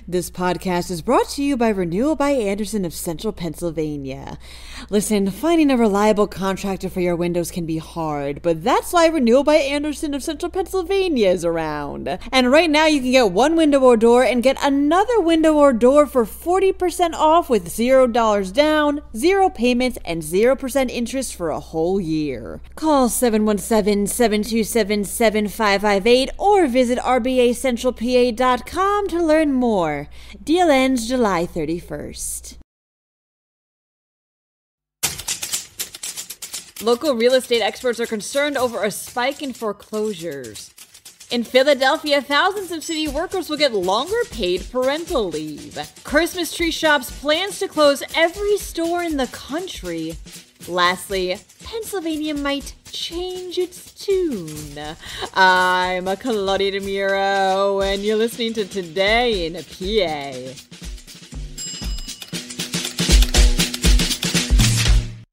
This podcast is brought to you by Renewal by Andersen of Central Pennsylvania. Listen, finding a reliable contractor for your windows can be hard, but that's why Renewal by Andersen of Central Pennsylvania is around. And right now you can get one window or door and get another window or door for 40% off with $0 down, 0 payments, and 0% interest for a whole year. Call 717-727-7558 or visit rbacentralpa.com to learn more. Deal ends July 31st. Local real estate experts are concerned over a spike in foreclosures. In Philadelphia, thousands of city workers will get longer paid parental leave. Christmas Tree Shops plans to close every store in the country. Lastly, Pennsylvania might change its tune. I'm Claudia Dimuro, and you're listening to Today in PA.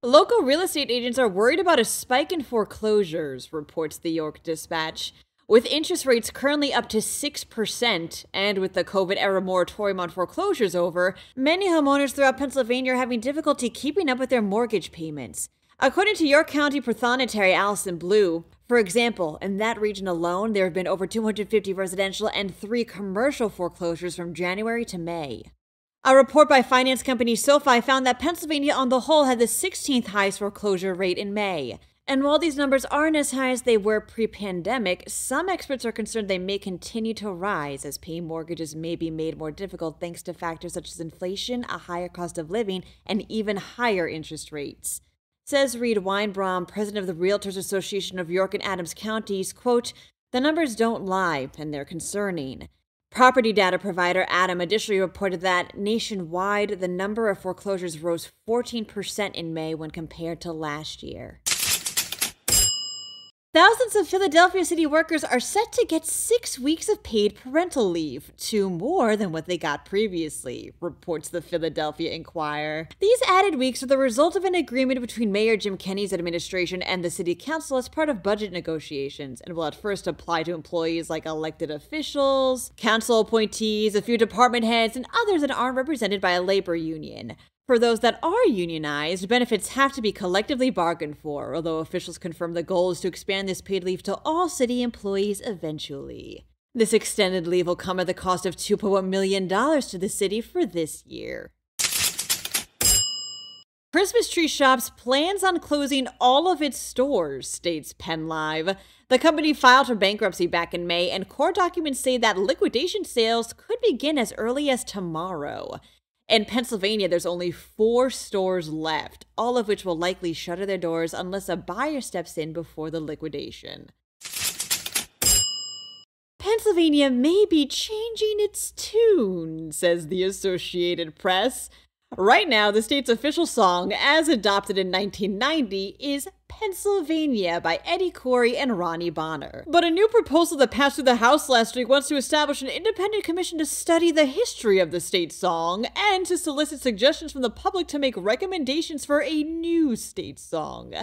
Local real estate agents are worried about a spike in foreclosures, reports the York Dispatch. With interest rates currently up to 6%, and with the COVID-era moratorium on foreclosures over, many homeowners throughout Pennsylvania are having difficulty keeping up with their mortgage payments. According to York County Prothonotary Allison Blue, for example, in that region alone, there have been over 250 residential and 3 commercial foreclosures from January to May. A report by finance company SoFi found that Pennsylvania on the whole had the 16th highest foreclosure rate in May. And while these numbers aren't as high as they were pre-pandemic, some experts are concerned they may continue to rise as paying mortgages may be made more difficult thanks to factors such as inflation, a higher cost of living, and even higher interest rates. Says Reed Weinbraum, president of the Realtors Association of York and Adams Counties, quote, "The numbers don't lie, and they're concerning." Property data provider Adam additionally reported that nationwide, the number of foreclosures rose 14% in May when compared to last year. Thousands of Philadelphia city workers are set to get 6 weeks of paid parental leave, 2 more than what they got previously, reports the Philadelphia Inquirer. These added weeks are the result of an agreement between Mayor Jim Kenney's administration and the city council as part of budget negotiations, and will at first apply to employees like elected officials, council appointees, a few department heads, and others that aren't represented by a labor union. For those that are unionized, benefits have to be collectively bargained for, although officials confirm the goal is to expand this paid leave to all city employees eventually. This extended leave will come at the cost of $2.1 million to the city for this year. Christmas Tree Shops plans on closing all of its stores, states PennLive. The company filed for bankruptcy back in May, and court documents say that liquidation sales could begin as early as tomorrow. In Pennsylvania, there's only 4 stores left, all of which will likely shutter their doors unless a buyer steps in before the liquidation. Pennsylvania may be changing its tune, says the Associated Press. Right now, the state's official song, as adopted in 1990, is Pennsylvania by Eddie Corey and Ronnie Bonner. But a new proposal that passed through the House last week wants to establish an independent commission to study the history of the state song and to solicit suggestions from the public to make recommendations for a new state song.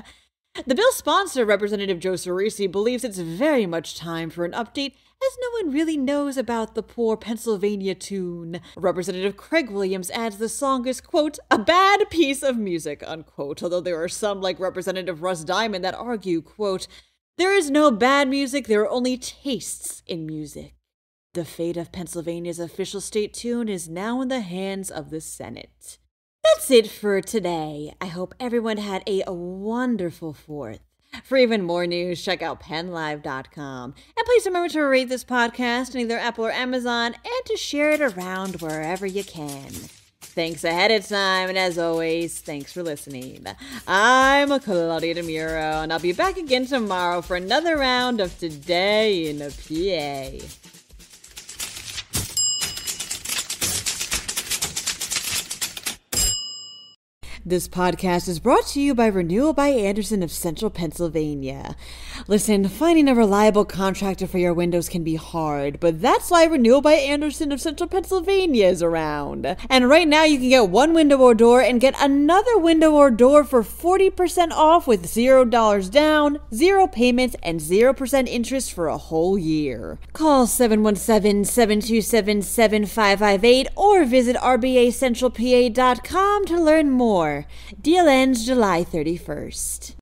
The bill's sponsor, Representative Joe Cerisi, believes it's very much time for an update, as no one really knows about the poor Pennsylvania tune. Representative Craig Williams adds the song is, quote, a bad piece of music, unquote, although there are some, like Representative Russ Diamond, that argue, quote, there is no bad music, there are only tastes in music. The fate of Pennsylvania's official state tune is now in the hands of the Senate. That's it for today. I hope everyone had a wonderful 4th. For even more news, check out PennLive.com. And please remember to rate this podcast on either Apple or Amazon and to share it around wherever you can. Thanks ahead of time, and as always, thanks for listening. I'm Claudia Dimuro, and I'll be back again tomorrow for another round of Today in PA. This podcast is brought to you by Renewal by Andersen of Central Pennsylvania. Listen, finding a reliable contractor for your windows can be hard, but that's why Renewal by Andersen of Central Pennsylvania is around. And right now you can get one window or door and get another window or door for 40% off with $0 down, 0 payments, and 0% interest for a whole year. Call 717-727-7558 or visit rbacentralpa.com to learn more. Deal ends July 31st.